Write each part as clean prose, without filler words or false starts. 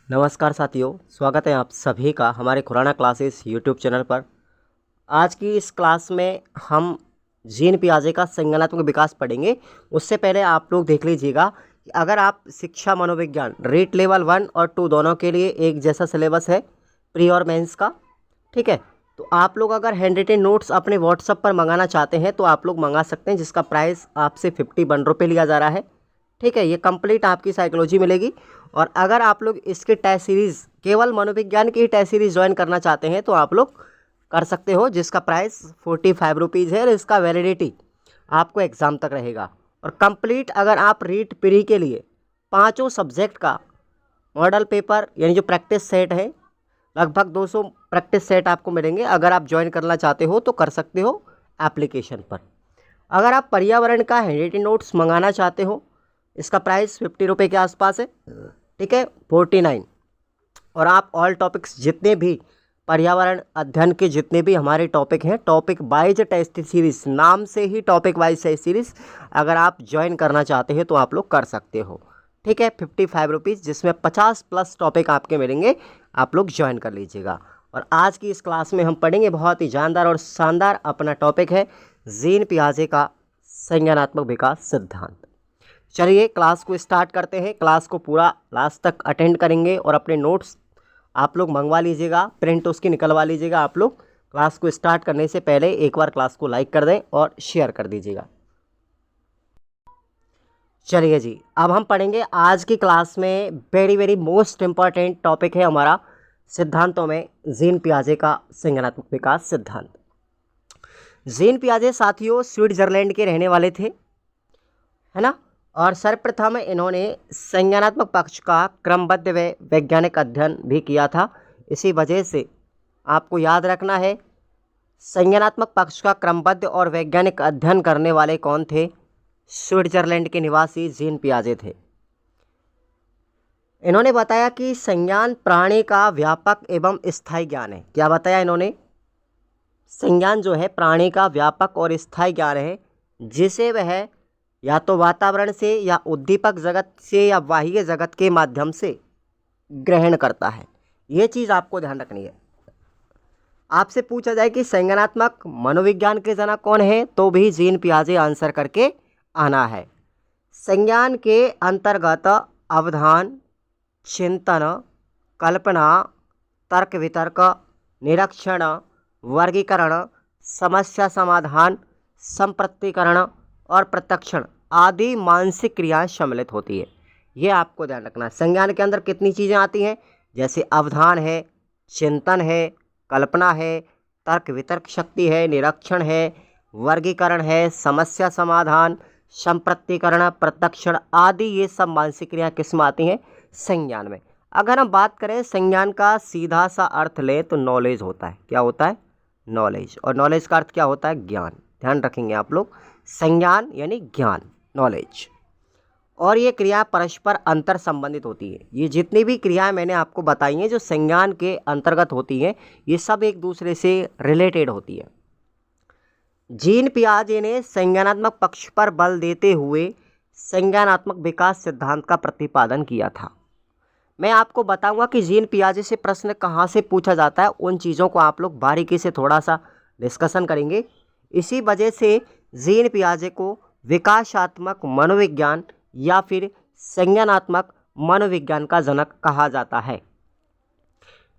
नमस्कार साथियों, स्वागत है आप सभी का हमारे खुराना क्लासेस यूट्यूब चैनल पर। आज की इस क्लास में हम जीन पियाजे का संज्ञानात्मक विकास पढ़ेंगे। उससे पहले आप लोग देख लीजिएगा कि अगर आप शिक्षा मनोविज्ञान रीट लेवल 1 और 2 दोनों के लिए एक जैसा सिलेबस है, प्री और मेंस का, ठीक है। तो आप लोग अगर हैंड रिटेन नोट्स अपने व्हाट्सएप पर मंगाना चाहते हैं तो आप लोग मंगा सकते हैं, जिसका प्राइस आपसे 51 रुपये लिया जा रहा है, ठीक है। ये कंप्लीट आपकी साइकोलॉजी मिलेगी। और अगर आप लोग इसके टेस्ट सीरीज़, केवल मनोविज्ञान की टेस्ट सीरीज़ ज्वाइन करना चाहते हैं तो आप लोग कर सकते हो, जिसका प्राइस 45 रुपीज़ है और इसका वैलिडिटी आपको एग्ज़ाम तक रहेगा। और कंप्लीट अगर आप रीट प्री के लिए पाँचों सब्जेक्ट का मॉडल पेपर यानी जो प्रैक्टिस सेट है, लगभग 200 प्रैक्टिस सेट आपको मिलेंगे। अगर आप ज्वाइन करना चाहते हो तो कर सकते हो एप्लीकेशन पर। अगर आप पर्यावरण का हैंड रिटेन नोट्स मंगाना चाहते हो, इसका प्राइस 50 रुपये के आसपास है, ठीक है, 49। और आप ऑल टॉपिक्स जितने भी पर्यावरण अध्ययन के जितने भी हमारे टॉपिक हैं, टॉपिक वाइज टेस्ट सीरीज़, नाम से ही टॉपिक वाइज टेस्ट सीरीज़ अगर आप ज्वाइन करना चाहते हैं तो आप लोग कर सकते हो, ठीक है। 55 रुपीज़, जिसमें 50+ टॉपिक आपके मिलेंगे, आप लोग ज्वाइन कर लीजिएगा। और आज की इस क्लास में हम पढ़ेंगे बहुत ही जानदार और शानदार, अपना टॉपिक है जीन पियाजे का संज्ञानात्मक विकास सिद्धांत। चलिए क्लास को स्टार्ट करते हैं। क्लास को पूरा लास्ट तक अटेंड करेंगे और अपने नोट्स आप लोग मंगवा लीजिएगा, प्रिंट उसकी निकलवा लीजिएगा। आप लोग क्लास को स्टार्ट करने से पहले एक बार क्लास को लाइक कर दें और शेयर कर दीजिएगा। चलिए जी, अब हम पढ़ेंगे आज की क्लास में वेरी मोस्ट इम्पॉर्टेंट टॉपिक है हमारा सिद्धांतों में जीन पियाजे का संज्ञानात्मक विकास सिद्धांत। जीन पियाजे साथियों स्विट्जरलैंड के रहने वाले थे, है ना। और सर्वप्रथम इन्होंने संज्ञानात्मक पक्ष का क्रमबद्ध व वैज्ञानिक अध्ययन भी किया था। इसी वजह से आपको याद रखना है, संज्ञानात्मक पक्ष का क्रमबद्ध और वैज्ञानिक अध्ययन करने वाले कौन थे? स्विट्जरलैंड के निवासी जीन पियाजे थे। इन्होंने बताया कि संज्ञान प्राणी का व्यापक एवं स्थायी ज्ञान है। क्या बताया इन्होंने? संज्ञान जो है प्राणी का व्यापक और स्थायी ज्ञान है, जिसे वह या तो वातावरण से या उद्दीपक जगत से या बाह्य जगत के माध्यम से ग्रहण करता है। ये चीज़ आपको ध्यान रखनी है। आपसे पूछा जाए कि संज्ञानात्मक मनोविज्ञान के जनक कौन है, तो भी जीन पियाजे आंसर करके आना है। संज्ञान के अंतर्गत अवधान, चिंतन, कल्पना, तर्क वितर्क, निरीक्षण, वर्गीकरण, समस्या समाधान, संप्रतिकरण और प्रत्यक्षण आदि मानसिक क्रियाएं सम्मिलित होती है। ये आपको ध्यान रखना है। संज्ञान के अंदर कितनी चीज़ें आती हैं? जैसे अवधान है, चिंतन है, कल्पना है, तर्क वितर्क शक्ति है, निरीक्षण है, वर्गीकरण है, समस्या समाधान, संप्रतिकरण, प्रत्यक्षण आदि, ये सब मानसिक क्रियाएं किस में आती हैं? संज्ञान में। अगर हम बात करें संज्ञान का सीधा सा अर्थ लें तो नॉलेज होता है। क्या होता है? नॉलेज। और नॉलेज का अर्थ क्या होता है? ज्ञान। ध्यान रखेंगे आप लोग, संज्ञान यानी ज्ञान, नॉलेज। और ये क्रिया परस्पर अंतर संबंधित होती है। ये जितनी भी क्रियाएं मैंने आपको बताई हैं जो संज्ञान के अंतर्गत होती हैं, ये सब एक दूसरे से रिलेटेड होती है। जीन पियाजे ने संज्ञानात्मक पक्ष पर बल देते हुए संज्ञानात्मक विकास सिद्धांत का प्रतिपादन किया था। मैं आपको बताऊंगा कि जीन पियाजे से प्रश्न कहाँ से पूछा जाता है, उन चीज़ों को आप लोग बारीकी से थोड़ा सा डिस्कशन करेंगे। इसी वजह से जीन पियाजे को विकासात्मक मनोविज्ञान या फिर संज्ञानात्मक मनोविज्ञान का जनक कहा जाता है।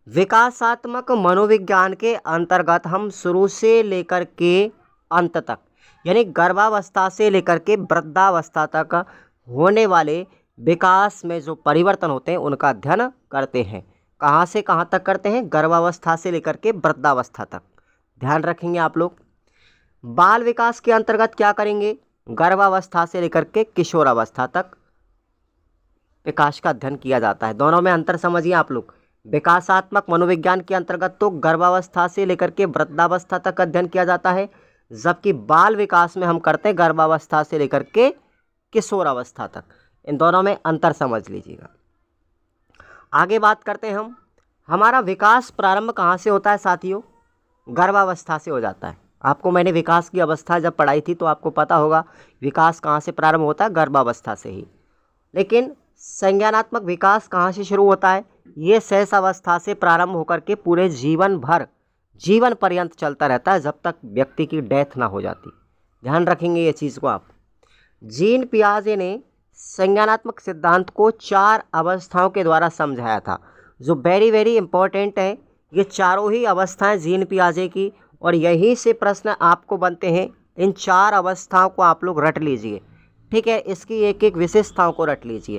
विकासात्मक मनोविज्ञान के अंतर्गत हम शुरू से लेकर के अंत तक, यानी गर्भावस्था से लेकर के वृद्धावस्था तक होने वाले विकास में जो परिवर्तन होते हैं उनका अध्ययन करते हैं। कहाँ से कहाँ तक करते हैं? गर्भावस्था से लेकर के वृद्धावस्था तक। ध्यान रखेंगे आप लोग। बाल विकास के अंतर्गत क्या करेंगे? गर्भावस्था से लेकर के किशोरावस्था तक विकास का अध्ययन किया जाता है। दोनों में अंतर समझिए आप लोग। विकासात्मक मनोविज्ञान के अंतर्गत तो गर्भावस्था से लेकर के वृद्धावस्था तक अध्ययन किया जाता है, जबकि बाल विकास में हम करते हैं गर्भावस्था से लेकर के किशोरावस्था तक। इन दोनों में अंतर समझ लीजिएगा। आगे बात करते हैं हम। हमारा विकास प्रारंभ कहाँ से होता है साथियों? गर्भावस्था से हो जाता है। आपको मैंने विकास की अवस्था जब पढ़ाई थी तो आपको पता होगा विकास कहाँ से प्रारंभ होता है? गर्भावस्था से ही। लेकिन संज्ञानात्मक विकास कहाँ से शुरू होता है? ये शेष अवस्था से प्रारंभ होकर के पूरे जीवन पर्यंत चलता रहता है जब तक व्यक्ति की डेथ ना हो जाती। ध्यान रखेंगे ये चीज़ को आप। जीन पियाजे ने संज्ञानात्मक सिद्धांत को 4 अवस्थाओं के द्वारा समझाया था, जो वेरी वेरी इंपॉर्टेंट है। ये चारों ही अवस्थाएं जीन पियाजे की, और यहीं से प्रश्न आपको बनते हैं। इन 4 अवस्थाओं को आप लोग रट लीजिए, ठीक है। इसकी एक एक विशेषताओं को रट लीजिए।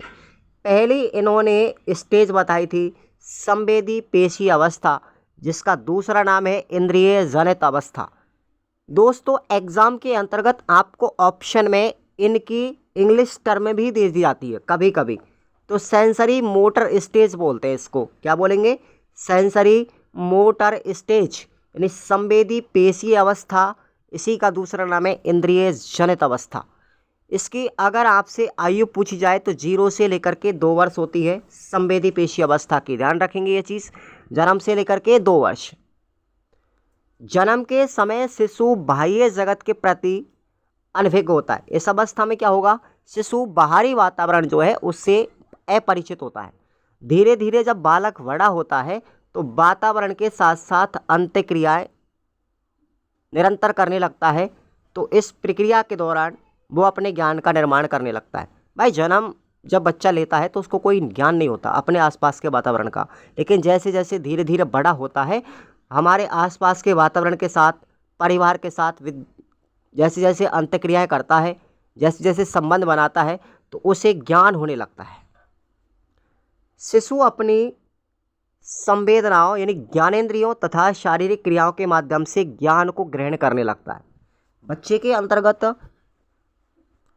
पहली इन्होंने स्टेज बताई थी संवेदी पेशी अवस्था, जिसका दूसरा नाम है इंद्रिय जनित अवस्था। दोस्तों एग्ज़ाम के अंतर्गत आपको ऑप्शन में इनकी इंग्लिश टर्म भी दे दी जाती है कभी कभी। तो सेंसरी मोटर स्टेज बोलते हैं इसको। क्या बोलेंगे? सेंसरी मोटर स्टेज, यानी संवेदी पेशी अवस्था। इसी का दूसरा नाम है इंद्रिय जनित अवस्था। इसकी अगर आपसे आयु पूछी जाए तो 0 से लेकर के 2 वर्ष होती है संवेदी पेशी अवस्था की। ध्यान रखेंगे ये चीज़, जन्म से लेकर के 2 वर्ष। जन्म के समय शिशु बाह्य जगत के प्रति अनभिज्ञ होता है। इस अवस्था में क्या होगा? शिशु बाहरी वातावरण जो है उससे अपरिचित होता है। धीरे धीरे जब बालक बड़ा होता है तो वातावरण के साथ साथ अंतःक्रियाएं निरंतर करने लगता है। तो इस प्रक्रिया के दौरान वो अपने ज्ञान का निर्माण करने लगता है। भाई जन्म जब बच्चा लेता है तो उसको कोई ज्ञान नहीं होता अपने आसपास के वातावरण का, लेकिन जैसे जैसे धीरे धीरे बड़ा होता है हमारे आसपास के वातावरण के साथ, परिवार के साथ जैसे जैसे अंतःक्रियाएं करता है, जैसे जैसे संबंध बनाता है, तो उसे ज्ञान होने लगता है। शिशु अपनी संवेदनाओं यानी ज्ञानेंद्रियों तथा शारीरिक क्रियाओं के माध्यम से ज्ञान को ग्रहण करने लगता है। बच्चे के अंतर्गत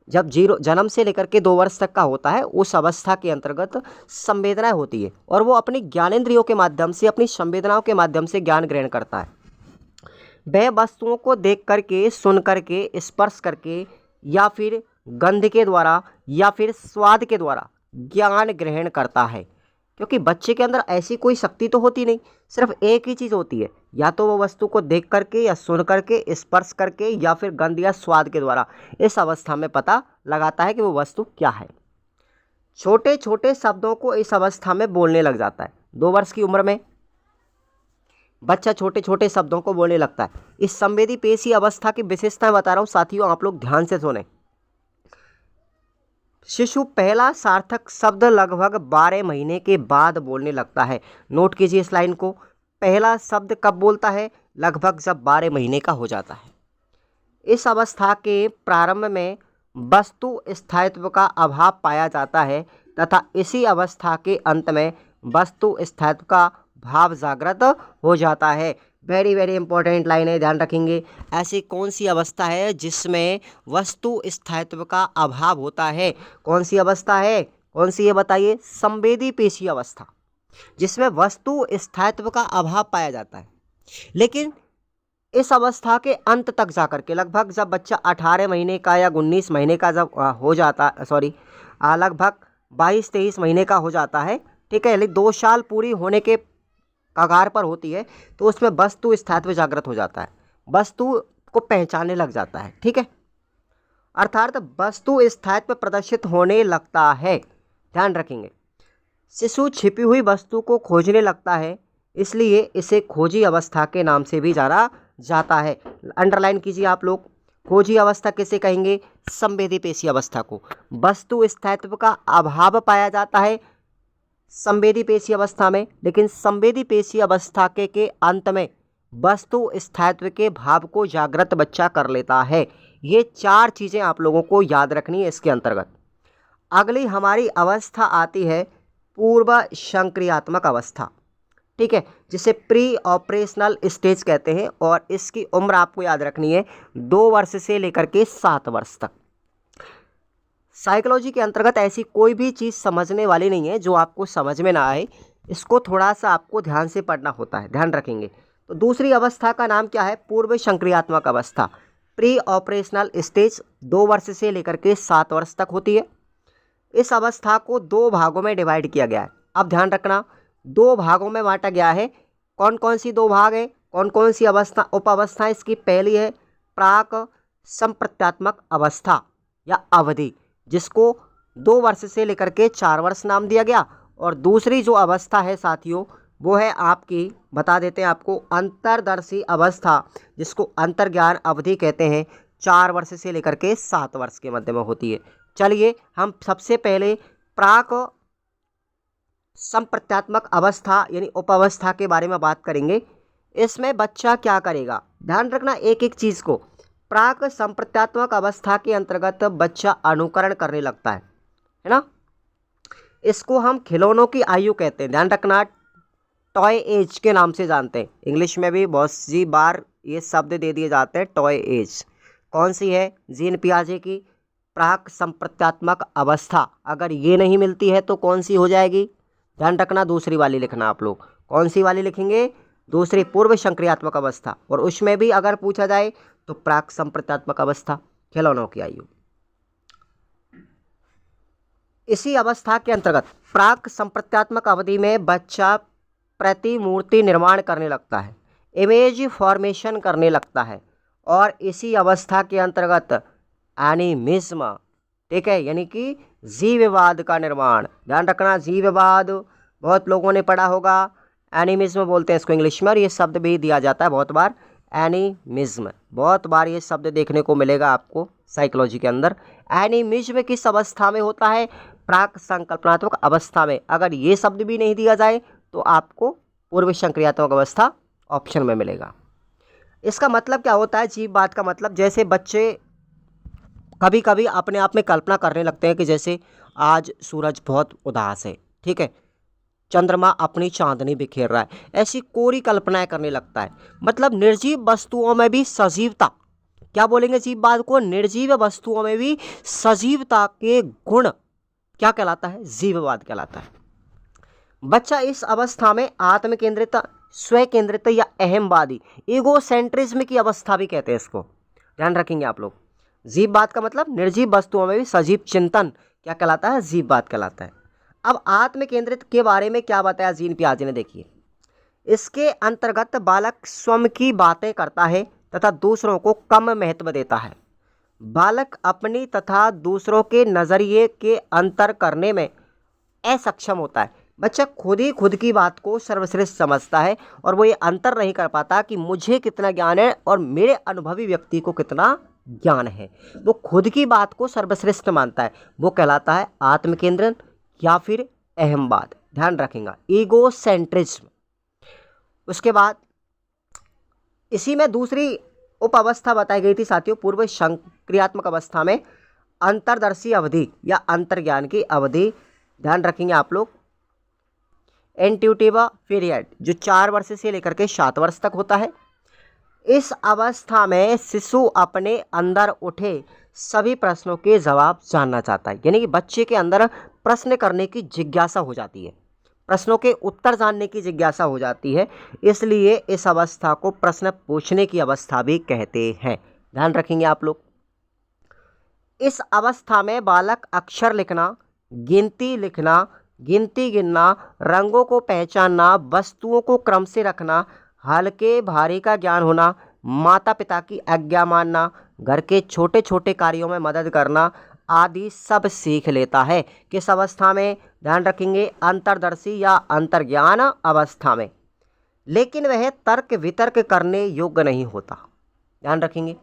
जब जन्म से लेकर के 2 वर्ष तक का होता है उस अवस्था के अंतर्गत संवेदनाएं होती है, और वो अपनी ज्ञानेंद्रियों के माध्यम से, अपनी संवेदनाओं के माध्यम से ज्ञान ग्रहण करता है। वह वस्तुओं को देख करके, सुन करके, स्पर्श करके, या फिर गंध के द्वारा, या फिर स्वाद के द्वारा ज्ञान ग्रहण करता है। क्योंकि बच्चे के अंदर ऐसी कोई शक्ति तो होती नहीं, सिर्फ एक ही चीज़ होती है, या तो वो वस्तु को देख करके, या सुन करके, स्पर्श करके, या फिर गंध या स्वाद के द्वारा इस अवस्था में पता लगाता है कि वो वस्तु क्या है। छोटे छोटे शब्दों को इस अवस्था में बोलने लग जाता है। 2 वर्ष की उम्र में बच्चा छोटे छोटे शब्दों को बोलने लगता है। इस संवेदी पेशी अवस्था की विशेषताएं बता रहा हूँ साथियों, आप लोग ध्यान से सुने। शिशु पहला सार्थक शब्द लगभग 12 महीने के बाद बोलने लगता है। नोट कीजिए इस लाइन को। पहला शब्द कब बोलता है? लगभग जब 12 महीने का हो जाता है। इस अवस्था के प्रारंभ में वस्तु स्थायित्व का अभाव पाया जाता है तथा इसी अवस्था के अंत में वस्तु स्थायित्व का भाव जागृत हो जाता है। वेरी वेरी इंपॉर्टेंट लाइन है, ध्यान रखेंगे। ऐसी कौन सी अवस्था है जिसमें वस्तु स्थायित्व का अभाव होता है? कौन सी अवस्था है? कौन सी, ये बताइए? संवेदी पेशी अवस्था, जिसमें वस्तु स्थायित्व का अभाव पाया जाता है। लेकिन इस अवस्था के अंत तक जाकर के, लगभग जब बच्चा 18 महीने का या 19 महीने का जब हो जाता, लगभग 22-23 महीने का हो जाता है, ठीक है, यानी 2 साल पूरी होने के कगार पर होती है, तो उसमें वस्तु स्थायित्व जागृत हो जाता है, वस्तु को पहचानने लग जाता है, ठीक है। अर्थात वस्तु स्थायित्व प्रदर्शित होने लगता है। ध्यान रखेंगे। शिशु छिपी हुई वस्तु को खोजने लगता है, इसलिए इसे खोजी अवस्था के नाम से भी जाना जाता है। अंडरलाइन कीजिए आप लोग। खोजी अवस्था किसे कहेंगे? संवेदी पेशी अवस्था को। वस्तु स्थायित्व का अभाव पाया जाता है संवेदी पेशी अवस्था में, लेकिन संवेदी पेशी अवस्था के अंत में वस्तु स्थायित्व के भाव को जागृत बच्चा कर लेता है। ये 4 चीज़ें आप लोगों को याद रखनी है इसके अंतर्गत। अगली हमारी अवस्था आती है पूर्व संक्रियात्मक अवस्था, ठीक है, जिसे प्री ऑपरेशनल स्टेज कहते हैं, और इसकी उम्र आपको याद रखनी है 2 वर्ष से लेकर के 7 वर्ष तक। साइकोलॉजी के अंतर्गत ऐसी कोई भी चीज़ समझने वाली नहीं है जो आपको समझ में ना आए, इसको थोड़ा सा आपको ध्यान से पढ़ना होता है, ध्यान रखेंगे। तो दूसरी अवस्था का नाम क्या है? पूर्व संक्रियात्मक अवस्था, प्री ऑपरेशनल स्टेज, 2 वर्ष से लेकर के 7 वर्ष तक होती है। इस अवस्था को 2 भागों में डिवाइड किया गया है। अब ध्यान रखना, 2 भागों में बांटा गया है। कौन कौन सी 2 भाग है, कौन कौन सी अवस्था, उप अवस्था? इसकी पहली है प्राक संप्रत्यात्मक अवस्था या अवधि, जिसको 2 वर्ष से लेकर के 4 वर्ष नाम दिया गया, और दूसरी जो अवस्था है साथियों वो है आपकी, बता देते हैं आपको, अंतरदर्शी अवस्था, जिसको अंतर्ज्ञान अवधि कहते हैं। 4 वर्ष से लेकर के 7 वर्ष के मध्य में होती है। चलिए हम सबसे पहले प्राक संप्रत्यात्मक अवस्था यानी उपावस्था के बारे में बात करेंगे। इसमें बच्चा क्या करेगा, ध्यान रखना एक एक चीज़ को। प्राक संप्रत्यात्मक अवस्था के अंतर्गत बच्चा अनुकरण करने लगता है ना। इसको हम खिलौनों की आयु कहते हैं, ध्यान रखना, टॉय एज के नाम से जानते हैं। इंग्लिश में भी बहुत सी बार ये शब्द दे दिए जाते हैं, टॉय एज। कौन सी है, जीन पियाजे की प्राक संप्रत्यात्मक अवस्था। अगर ये नहीं मिलती है तो कौन सी हो जाएगी, ध्यान रखना, दूसरी वाली लिखना आप लोग। कौन सी वाली लिखेंगे, दूसरी, पूर्व संक्रियात्मक अवस्था। और उसमें भी अगर पूछा जाए तो प्राक संप्रत्यात्मक अवस्था, खिलौनों की आयु। इसी अवस्था के अंतर्गत प्राक संप्रत्यात्मक अवधि में बच्चा प्रतिमूर्ति निर्माण करने लगता है, इमेज फॉर्मेशन करने लगता है। और इसी अवस्था के अंतर्गत एनिमिज्म, ठीक है, यानी कि जीववाद का निर्माण। ध्यान रखना, जीववाद बहुत लोगों ने पढ़ा होगा, एनिमिज्म बोलते हैं इसको इंग्लिश में, और ये शब्द भी दिया जाता है बहुत बार, एनिमिज्म। बहुत बार ये शब्द देखने को मिलेगा आपको साइकोलॉजी के अंदर। एनिमिज्म किस अवस्था में होता है, प्राक संकल्पनात्मक अवस्था में। अगर ये शब्द भी नहीं दिया जाए तो आपको पूर्व संक्रियात्मक अवस्था ऑप्शन में मिलेगा। इसका मतलब क्या होता है, जीव बात का मतलब, जैसे बच्चे कभी कभी अपने आप में कल्पना करने लगते हैं कि जैसे आज सूरज बहुत उदास है, ठीक है, चंद्रमा अपनी चांदनी बिखेर रहा है, ऐसी कोरी कल्पनाएं करने लगता है। मतलब निर्जीव वस्तुओं में भी सजीवता, क्या बोलेंगे जीव बात को, निर्जीव वस्तुओं में भी सजीवता के गुण क्या कहलाता है, जीववाद कहलाता है। बच्चा इस अवस्था में आत्म केंद्रित, स्व केंद्रित या अहमवादी, ईगोसेंट्रिज्म की अवस्था भी कहते हैं इसको, ध्यान रखेंगे आप लोग। जीववाद का मतलब निर्जीव वस्तुओं में भी सजीव चिंतन क्या कहलाता है, जीववाद कहलाता है। अब आत्म केंद्रित के बारे में क्या बताया जीन पियाजे ने, देखिए। इसके अंतर्गत बालक स्वयं की बातें करता है तथा दूसरों को कम महत्व देता है। बालक अपनी तथा दूसरों के नज़रिए के अंतर करने में असक्षम होता है। बच्चा खुद ही खुद की बात को सर्वश्रेष्ठ समझता है और वो ये अंतर नहीं कर पाता कि मुझे कितना ज्ञान है और मेरे अनुभवी व्यक्ति को कितना ज्ञान है। वो खुद की बात को सर्वश्रेष्ठ मानता है, वो कहलाता है आत्मकेंद्रन या फिर अहमवाद। ध्यान रखेंगे, ईगोसेंट्रिज्म। उसके बाद इसी में दूसरी उप अवस्था बताई गई थी साथियों, पूर्व संक्रियात्मक अवस्था में अंतरदर्शी अवधि या अंतर्ज्ञान की अवधि। ध्यान रखेंगे आप लोग, इंट्यूटिव पीरियड, जो 4 वर्ष से लेकर के 7 वर्ष तक होता है। इस अवस्था में शिशु अपने अंदर उठे सभी प्रश्नों के जवाब जानना चाहता है, यानी कि बच्चे के अंदर प्रश्न करने की जिज्ञासा हो जाती है, प्रश्नों के उत्तर जानने की जिज्ञासा हो जाती है। इसलिए इस अवस्था को प्रश्न पूछने की अवस्था भी कहते हैं। ध्यान रखेंगे आप लोग। इस अवस्था में बालक अक्षर लिखना, गिनती लिखना, गिनती गिनना, रंगों को पहचानना, वस्तुओं को क्रम से रखना, हल्के भारी का ज्ञान होना, माता पिता की आज्ञा मानना, घर के छोटे छोटे कार्यों में मदद करना आदि सब सीख लेता है। किस अवस्था में, ध्यान रखेंगे, अंतरदर्शी या अंतर्ज्ञान अवस्था में। लेकिन वह तर्क वितर्क करने योग्य नहीं होता। ध्यान रखेंगे,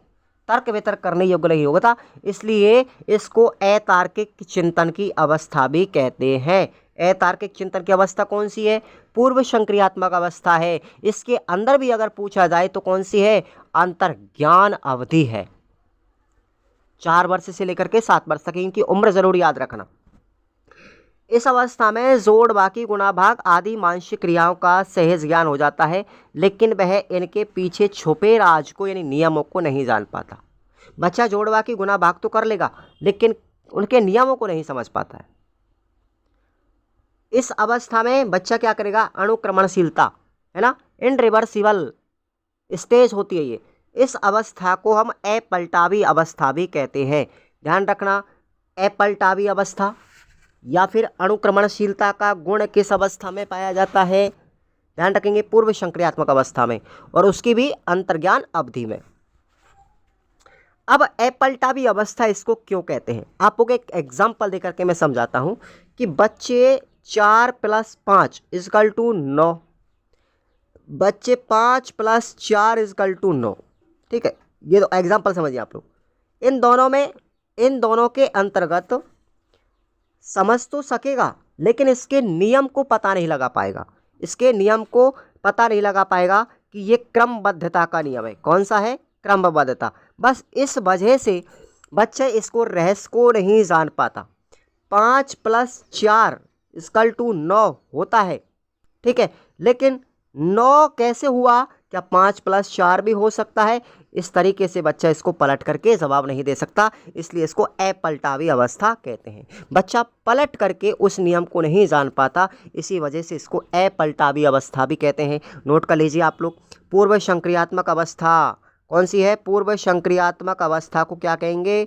तर्क वितर्क करने योग्य नहीं होता, इसलिए इसको अतार्किक चिंतन की अवस्था भी कहते हैं। अतार्किक चिंतन की अवस्था कौन सी है, पूर्व संक्रियात्मक अवस्था है। इसके अंदर भी अगर पूछा जाए तो कौन सी है, अंतर्ज्ञान अवधि है। 4 वर्ष से लेकर के 7 वर्ष तक, इनकी उम्र जरूर याद रखना। इस अवस्था में जोड़, बाकी, गुणा, भाग आदि मानसिक क्रियाओं का सहज ज्ञान हो जाता है, लेकिन वह इनके पीछे छुपे राज को यानी नियमों को नहीं जान पाता। बच्चा जोड़, बाकी, गुणा, भाग तो कर लेगा, लेकिन उनके नियमों को नहीं समझ पाता है। इस अवस्था में बच्चा क्या करेगा, अनुक्रमणशीलता, है ना, इनरिवर्सिबल स्टेज होती है ये। इस अवस्था को हम अपलटावी अवस्था भी कहते हैं। ध्यान रखना, अपलटावी अवस्था या फिर अनुक्रमणशीलता का गुण किस अवस्था में पाया जाता है, ध्यान रखेंगे, पूर्व संक्रियात्मक अवस्था में, और उसकी भी अंतर्ज्ञान अवधि में। अब अपलटावी अवस्था इसको क्यों कहते हैं, आपको एक एग्जाम्पल देकर के मैं समझाता हूं कि बच्चे 4 + 5 = 9। बच्चे 5 + 4 = 9। ठीक है, ये तो एग्जाम्पल समझिए आप लोग। इन दोनों के अंतर्गत समझ तो सकेगा, लेकिन इसके नियम को पता नहीं लगा पाएगा। इसके नियम को पता नहीं लगा पाएगा कि ये क्रमबद्धता का नियम है। कौन सा है? क्रमबद्धता। बस इस वजह से बच्चे इसको रहस्य को नहीं जान पाता। 5 + 4 = 9 होता है, ठीक है, लेकिन 9 कैसे हुआ? क्या 5 + 4 भी हो सकता है? इस तरीके से बच्चा इसको पलट करके जवाब नहीं दे सकता, इसलिए इसको अपलटावी अवस्था कहते हैं। बच्चा पलट करके उस नियम को नहीं जान पाता, इसी वजह से इसको अपलटावी अवस्था भी कहते हैं। नोट कर लीजिए आप लोग। पूर्व संक्रियात्मक अवस्था कौन सी है? पूर्व संक्रियात्मक अवस्था को क्या कहेंगे?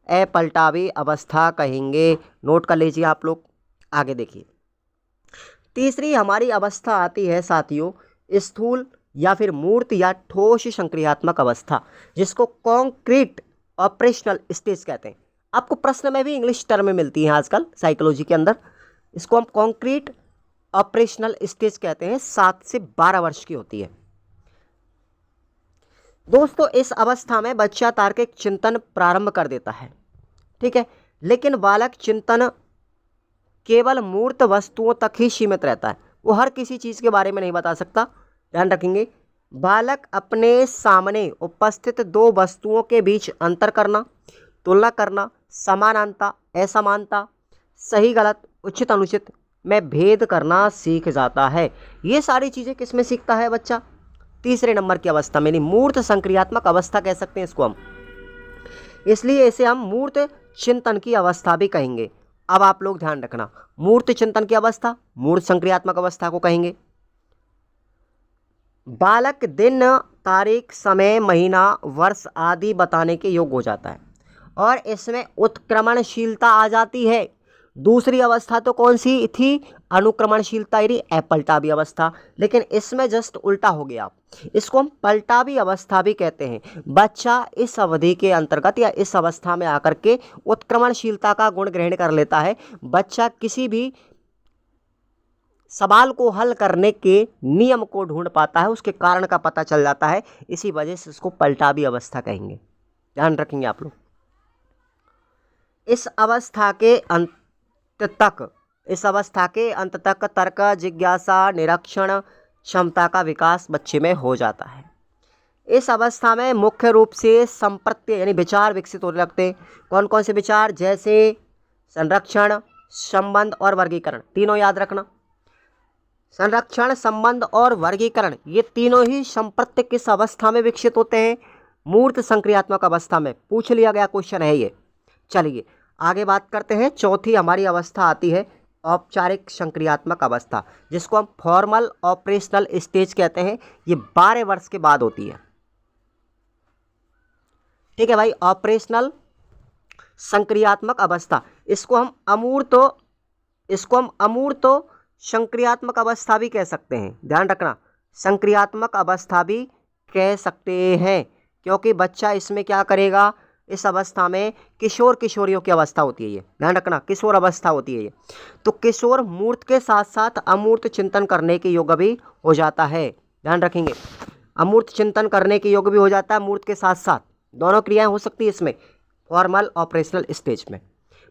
अपलटावी अवस्था कहेंगे। नोट कर लीजिए आप लोग। आगे देखिए, तीसरी हमारी अवस्था आती है साथियों, स्थूल या फिर मूर्त या ठोस संक्रियात्मक अवस्था, जिसको कॉन्क्रीट ऑपरेशनल स्टेज कहते हैं। आपको प्रश्न में भी इंग्लिश टर्म में मिलती है आजकल साइकोलॉजी के अंदर। इसको हम कॉन्क्रीट ऑपरेशनल स्टेज कहते हैं। 7 से 12 वर्ष की होती है। दोस्तों, इस अवस्था में बच्चा तार्किक चिंतन प्रारंभ कर देता है, ठीक है, लेकिन बालक चिंतन केवल मूर्त वस्तुओं तक ही सीमित रहता है। वो हर किसी चीज़ के बारे में नहीं बता सकता, ध्यान रखेंगे। बालक अपने सामने उपस्थित दो वस्तुओं के बीच अंतर करना, तुलना करना, समानता, असमानता, सही गलत, उचित अनुचित में भेद करना सीख जाता है। ये सारी चीज़ें किस में सीखता है बच्चा? तीसरे नंबर की अवस्था में, मूर्त संक्रियात्मक अवस्था कह सकते हैं इसको हम, इसलिए इसे हम मूर्त चिंतन की अवस्था भी कहेंगे। अब आप लोग ध्यान रखना, मूर्त चिंतन की अवस्था मूर्त संक्रियात्मक अवस्था को कहेंगे। बालक दिन, तारीख, समय, महीना, वर्ष आदि बताने के योग्य हो जाता है और इसमें उत्क्रमणशीलता आ जाती है। दूसरी अवस्था तो कौन सी थी? अनुक्रमणशीलता यानी अपलटावी अवस्था, लेकिन इसमें जस्ट उल्टा हो गया। इसको हम पलटावी अवस्था भी कहते हैं। बच्चा इस अवधि के अंतर्गत या इस अवस्था में आकर के उत्क्रमणशीलता का गुण ग्रहण कर लेता है। बच्चा किसी भी सवाल को हल करने के नियम को ढूंढ पाता है, उसके कारण का पता चल जाता है, इसी वजह से इसको पलटावी अवस्था कहेंगे। ध्यान रखेंगे आप लोग। इस अवस्था के अंत तक तर्क, जिज्ञासा, निरीक्षण क्षमता का विकास बच्चे में हो जाता है। इस अवस्था में मुख्य रूप से संप्रत्य यानी विचार विकसित होने लगते हैं। कौन कौन से विचार? जैसे संरक्षण, संबंध और वर्गीकरण। तीनों याद रखना, संरक्षण, संबंध और वर्गीकरण, ये तीनों ही संप्रत्य किस अवस्था में विकसित होते हैं? मूर्त संक्रियात्मक अवस्था में। पूछ लिया गया क्वेश्चन है ये। चलिए आगे बात करते हैं। चौथी हमारी अवस्था आती है औपचारिक संक्रियात्मक अवस्था, जिसको हम फॉर्मल ऑपरेशनल स्टेज कहते हैं। ये 12 वर्ष के बाद होती है, ठीक है भाई। ऑपरेशनल संक्रियात्मक अवस्था, इसको हम अमूर्त संक्रियात्मक अवस्था भी कह सकते हैं। ध्यान रखना, संक्रियात्मक अवस्था भी कह सकते हैं, क्योंकि बच्चा इसमें क्या करेगा? इस अवस्था में किशोर किशोरियों की अवस्था होती है ये, ध्यान रखना, किशोर अवस्था होती है ये। तो किशोर मूर्त के साथ साथ अमूर्त चिंतन करने के योग्य भी हो जाता है। ध्यान रखेंगे, अमूर्त चिंतन करने के योग्य भी हो जाता है मूर्त के साथ साथ। दोनों क्रियाएं हो सकती है इसमें फॉर्मल ऑपरेशनल स्टेज में।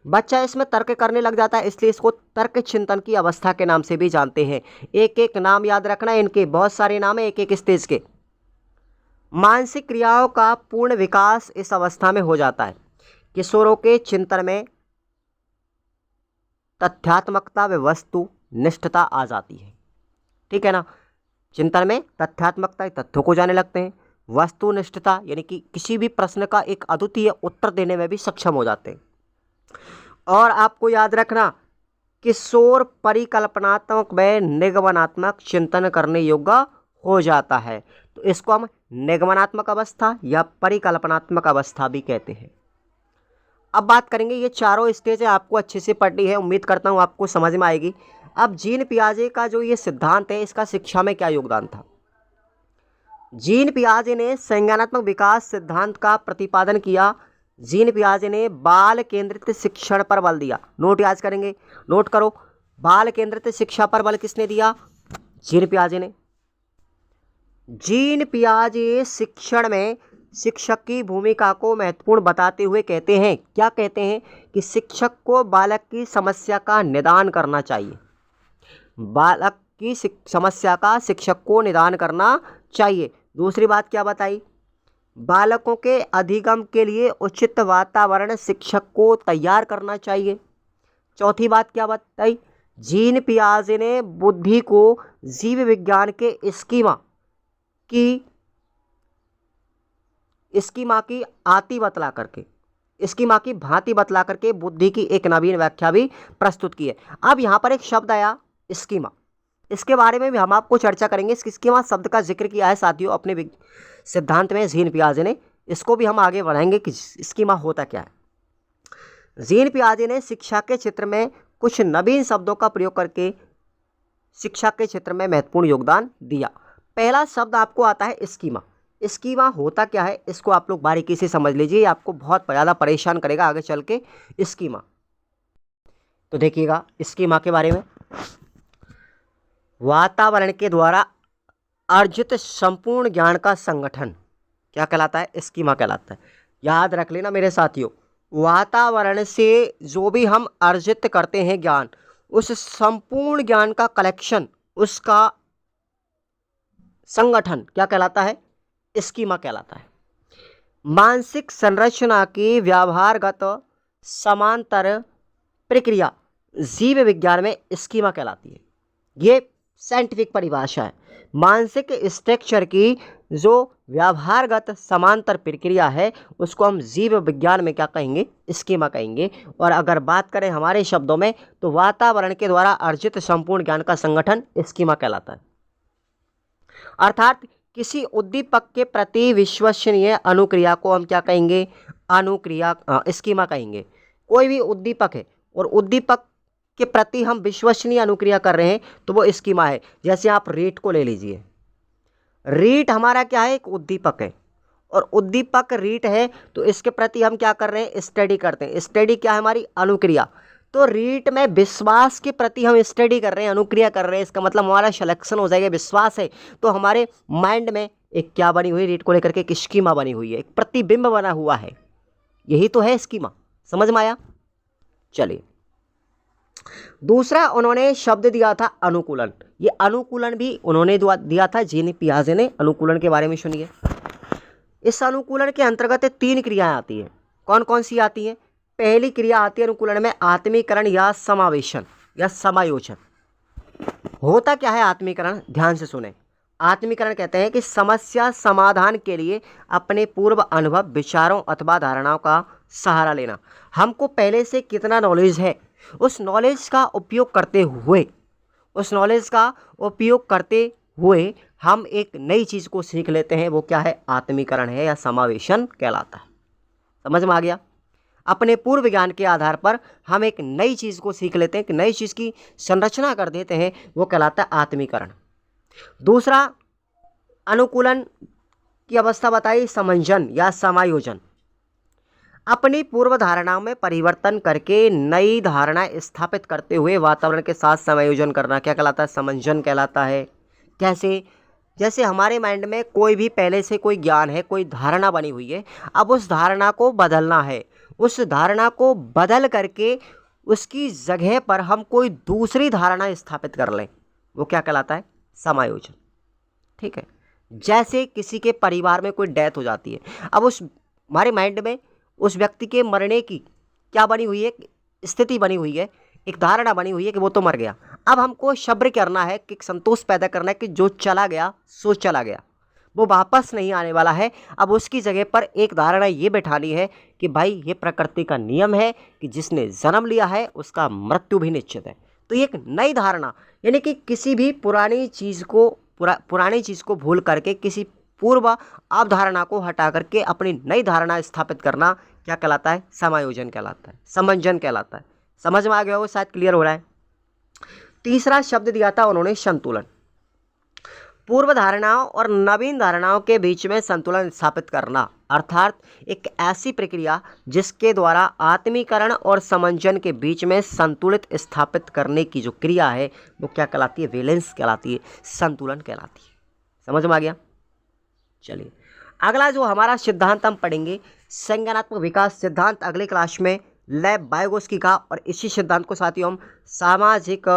बच्चा इसमें तर्क करने लग जाता है, इसलिए इसको तर्क चिंतन की अवस्था के नाम से भी जानते हैं। एक एक नाम याद रखना, इनके बहुत सारे नाम है एक एक स्टेज के। मानसिक क्रियाओं का पूर्ण विकास इस अवस्था में हो जाता है। किशोरों के चिंतन में तथ्यात्मकता व वस्तु निष्ठता आ जाती है, ठीक है ना। चिंतन में तथ्यात्मकता, तथ्यों को जाने लगते हैं। वस्तुनिष्ठता यानी कि किसी भी प्रश्न का एक अद्वितीय उत्तर देने में भी सक्षम हो जाते हैं। और आपको याद रखना, किशोर परिकल्पनात्मक व निगमनात्मक चिंतन करने योग्य हो जाता है। तो इसको हम निगमनात्मक अवस्था या परिकल्पनात्मक अवस्था भी कहते हैं। अब बात करेंगे, ये चारों स्टेज है, आपको अच्छे से पढ़नी है, उम्मीद करता हूँ आपको समझ में आएगी। अब जीन पियाजे का जो ये सिद्धांत है, इसका शिक्षा में क्या योगदान था? जीन पियाजे ने संज्ञानात्मक विकास सिद्धांत का प्रतिपादन किया। जीन पियाजे ने बाल केंद्रित शिक्षण पर बल दिया। नोट याद करेंगे, नोट करो। बाल केंद्रित शिक्षा पर बल किसने दिया? जीन पियाजे ने। जीन पियाजे शिक्षण में शिक्षक की भूमिका को महत्वपूर्ण बताते हुए कहते हैं, क्या कहते हैं? कि शिक्षक को बालक की समस्या का निदान करना चाहिए। बालक की समस्या का शिक्षक को निदान करना चाहिए। दूसरी बात क्या बताई? बालकों के अधिगम के लिए उचित वातावरण शिक्षक को तैयार करना चाहिए। चौथी बात क्या बताई? जीन पियाजे ने बुद्धि को जीव विज्ञान के स्कीमा की भांति बतला करके बुद्धि की एक नवीन व्याख्या भी प्रस्तुत की है। अब यहाँ पर एक शब्द आया स्कीमा, इसके बारे में भी हम आपको चर्चा करेंगे। स्कीमा शब्द का जिक्र किया है साथियों अपने सिद्धांत में जीन पियाजे ने, इसको भी हम आगे बढ़ाएंगे कि स्कीमा होता क्या है। जीन पियाजे ने शिक्षा के क्षेत्र में कुछ नवीन शब्दों का प्रयोग करके शिक्षा के क्षेत्र में महत्वपूर्ण योगदान दिया। पहला शब्द आपको आता है स्कीमा। स्कीमा होता क्या है इसको आप लोग बारीकी से समझ लीजिए, आपको बहुत ज़्यादा परेशान करेगा आगे चल के स्कीमा। तो देखिएगा स्कीमा के बारे में, वातावरण के द्वारा अर्जित संपूर्ण ज्ञान का संगठन क्या कहलाता है? स्कीमा कहलाता है। याद रख लेना मेरे साथियों, वातावरण से जो भी हम अर्जित करते हैं ज्ञान, उस संपूर्ण ज्ञान का कलेक्शन, उसका संगठन क्या कहलाता है? स्कीमा कहलाता है। मानसिक संरचना की व्यवहारगत समांतर प्रक्रिया जीव विज्ञान में स्कीमा कहलाती है। ये साइंटिफिक परिभाषा है। मानसिक स्ट्रक्चर की जो व्यवहारगत समांतर प्रक्रिया है उसको हम जीव विज्ञान में क्या कहेंगे? स्कीमा कहेंगे। और अगर बात करें हमारे शब्दों में तो वातावरण के द्वारा अर्जित संपूर्ण ज्ञान का संगठन स्कीमा कहलाता है। अर्थात किसी उद्दीपक के प्रति विश्वसनीय अनुक्रिया को हम क्या कहेंगे? स्कीमा कहेंगे। कोई भी उद्दीपक है और उद्दीपक के प्रति हम विश्वसनीय अनुक्रिया कर रहे हैं तो वो स्कीमा है। जैसे आप रीट को ले लीजिए, रीट हमारा क्या है? एक उद्दीपक है और उद्दीपक रीट है तो इसके प्रति हम क्या कर रहे हैं? स्टडी करते हैं। स्टडी क्या है? हमारी अनुक्रिया। तो रीट में विश्वास के प्रति हम स्टडी कर रहे हैं, अनुक्रिया कर रहे हैं, इसका मतलब हमारा सिलेक्शन हो जाएगा। विश्वास है तो हमारे माइंड में एक क्या बनी हुई? रीट को लेकर के एक स्कीमा बनी हुई है, एक प्रतिबिंब बना हुआ है। यही तो है स्कीमा। समझ में आया? चलिए, दूसरा उन्होंने शब्द दिया था अनुकूलन। ये अनुकूलन भी उन्होंने दिया था, जीन पियाजे ने। अनुकूलन के बारे में सुनिए। इस अनुकूलन के अंतर्गत 3 क्रियाएं आती हैं। कौन कौन सी आती हैं? पहली क्रिया आती है अनुकूलन में आत्मीकरण या समावेशन या समायोजन। होता क्या है आत्मीकरण? ध्यान से सुने। आत्मीकरण कहते हैं कि समस्या समाधान के लिए अपने पूर्व अनुभव, विचारों अथवा धारणाओं का सहारा लेना। हमको पहले से कितना नॉलेज है, उस नॉलेज का उपयोग करते हुए हम एक नई चीज़ को सीख लेते हैं। वो क्या है? आत्मीकरण है या समावेशन कहलाता है। समझ में आ गया? अपने पूर्व ज्ञान के आधार पर हम एक नई चीज़ को सीख लेते हैं, एक नई चीज़ की संरचना कर देते हैं, वो कहलाता है आत्मीकरण। दूसरा अनुकूलन की अवस्था बताई समंजन या समायोजन। अपनी पूर्व धारणाओं में परिवर्तन करके नई धारणा स्थापित करते हुए वातावरण के साथ समायोजन करना क्या कहलाता है? समंजन कहलाता है। कैसे? जैसे हमारे माइंड में कोई भी पहले से कोई ज्ञान है, कोई धारणा बनी हुई है, अब उस धारणा को बदलना है। उस धारणा को बदल करके उसकी जगह पर हम कोई दूसरी धारणा स्थापित कर लें, वो क्या कहलाता है? समायोजन। ठीक है। जैसे किसी के परिवार में कोई डेथ हो जाती है, अब उस हमारे माइंड में उस व्यक्ति के मरने की क्या बनी हुई है? स्थिति बनी हुई है, एक धारणा बनी हुई है कि वो तो मर गया। अब हमको सब्र करना है, कि संतोष पैदा करना है कि जो चला गया सो चला गया, वो वापस नहीं आने वाला है। अब उसकी जगह पर एक धारणा ये बैठानी है कि भाई ये प्रकृति का नियम है कि जिसने जन्म लिया है उसका मृत्यु भी निश्चित है। तो ये एक नई धारणा, यानी कि किसी भी पुरानी चीज़ को भूल करके किसी पूर्व अवधारणा को हटा करके अपनी नई धारणा स्थापित करना क्या कहलाता है? समायोजन कहलाता है, समंजन कहलाता है। समझ में आ गया? वो शायद क्लियर हो रहा है। तीसरा शब्द दिया था उन्होंने संतुलन। पूर्व धारणाओं और नवीन धारणाओं के बीच में संतुलन स्थापित करना अर्थात एक ऐसी प्रक्रिया जिसके द्वारा आत्मीकरण और समंजन के बीच में संतुलित स्थापित करने की जो क्रिया है वो क्या कहलाती है? वैलेंस कहलाती है, संतुलन कहलाती है। समझ में आ गया? चलिए अगला जो हमारा सिद्धांत हम पढ़ेंगे संज्ञानात्मक विकास सिद्धांत, अगले क्लास में लेव वाइगोत्स्की का, और इसी सिद्धांत को साथियों हम सामाजिक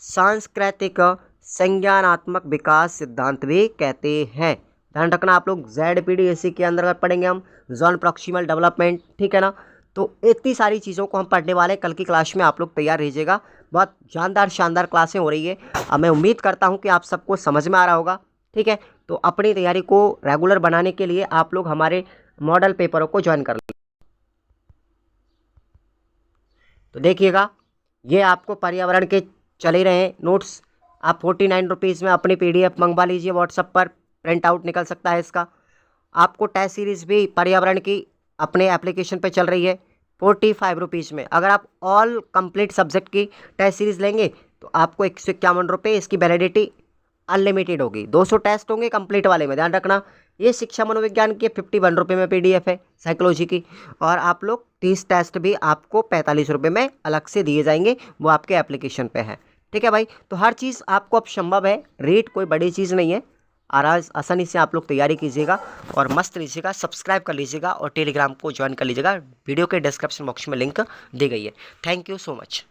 सांस्कृतिक संज्ञानात्मक विकास सिद्धांत भी कहते हैं। ध्यान रखना आप लोग, ZPDSC के अंतर्गत पढ़ेंगे हम जोन प्रॉक्सिमल डेवलपमेंट, ठीक है ना। तो इतनी सारी चीज़ों को हम पढ़ने वाले, कल की क्लास में आप लोग तैयार रहिएगा। बहुत जानदार शानदार क्लासें हो रही है। अब मैं उम्मीद करता हूँ कि आप सबको समझ में आ रहा होगा, ठीक है। तो अपनी तैयारी को रेगुलर बनाने के लिए आप लोग हमारे मॉडल पेपरों को ज्वाइन कर लीजिए। तो देखिएगा ये आपको पर्यावरण के चले रहे नोट्स, आप 49 रुपीज़ में अपनी PDF मंगवा लीजिए, व्हाट्सएप पर प्रिंट आउट निकल सकता है इसका। आपको टेस्ट सीरीज़ भी पर्यावरण की अपने एप्लीकेशन पे चल रही है 45 रुपीज़ में। अगर आप ऑल कंप्लीट सब्जेक्ट की टेस्ट सीरीज़ लेंगे तो आपको 151 रुपये, इसकी वैलिडिटी अनलिमिटेड होगी। 200 टेस्ट होंगे कंप्लीट वाले में, ध्यान रखना। ये शिक्षा मनोविज्ञान की 51 रुपये में PDF है साइकोलॉजी की, और आप लोग 30 टेस्ट भी आपको 45 रुपये में अलग से दिए जाएंगे, वो आपके एप्लीकेशन पे है, ठीक है भाई। तो हर चीज़ आपको अब संभव है, रेट कोई बड़ी चीज़ नहीं है। आसानी से आप लोग तैयारी कीजिएगा और मस्त लीजिएगा, सब्सक्राइब कर लीजिएगा और टेलीग्राम को ज्वाइन कर लीजिएगा। वीडियो के डिस्क्रिप्शन बॉक्स में लिंक दी गई है। Thank you so much.